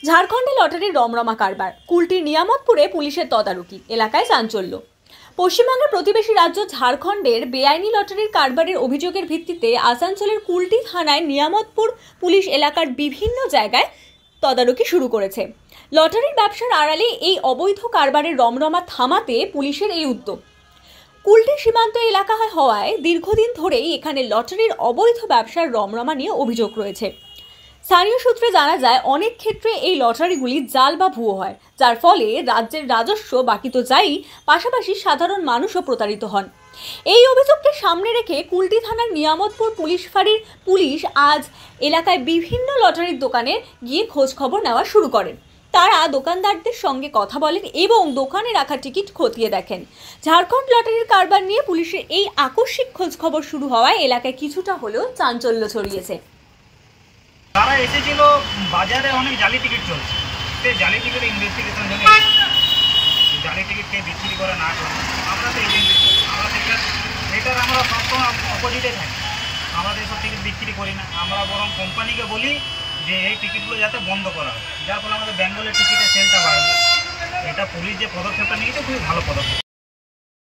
ঝাড়খণ্ডে লটারির রমরমা কারবার, কুলটির নিয়ামতপুরে পুলিশের তদারকি, এলাকায় চাঞ্চল্য। পশ্চিমবঙ্গের প্রতিবেশী রাজ্য ঝাড়খণ্ডের বেআইনি লটারির কারবারের অভিযোগের ভিত্তিতে আসানসোলের কুলটি থানায় নিয়ামতপুর পুলিশ এলাকার বিভিন্ন জায়গায় তদারকি শুরু করেছে। লটারির ব্যবসার আড়ালে এই অবৈধ কারবারের রমরমা থামাতে পুলিশের এই উদ্যোগ। কুলটি সীমান্ত এলাকা হওয়ায় দীর্ঘদিন ধরেই এখানে লটারির অবৈধ ব্যবসার রমরমা নিয়ে অভিযোগ রয়েছে। স্থানীয় সূত্রে জানা যায়, অনেক ক্ষেত্রে এই লটারিগুলি জাল বা ভুয়ো হয়, যার ফলে রাজ্যের রাজস্ব বাকি তো যাই, পাশাপাশি সাধারণ মানুষও প্রতারিত হন। এই অভিযোগকে সামনে রেখে কুলটি থানার নিয়ামতপুর পুলিশ ফাঁড়ির পুলিশ আজ এলাকায় বিভিন্ন লটারির দোকানে গিয়ে খোঁজ খবর নেওয়া শুরু করেন। তারা দোকানদারদের সঙ্গে কথা বলেন এবং দোকানে রাখা টিকিট খতিয়ে দেখেন। ঝাড়খণ্ড লটারির কারবার নিয়ে পুলিশের এই আকস্মিক খোঁজ খবর শুরু হওয়ায় এলাকায় কিছুটা হলেও চাঞ্চল্য ছড়িয়েছে। তারা এসেছিল, বাজারে অনেক জালি টিকিট চলছে, সেই জালি টিকিটের ইনভেস্টিগেশন জন্য জালি টিকিট কে বিক্রি করে না করে আমরা তো এটার আমরা সবসময় অপোজিটে থাকি। আমরা এসব টিকিট বিক্রি করি না, আমরা বরং কোম্পানিকে বলি যে এই টিকিটগুলো যাতে বন্ধ করা হয়, যার ফলে আমাদের বেঙ্গলের টিকিটের সেলটা বাড়বে। এটা পুলিশ যে পদক্ষেপটা নিয়েছে খুবই ভালো পদক্ষেপ।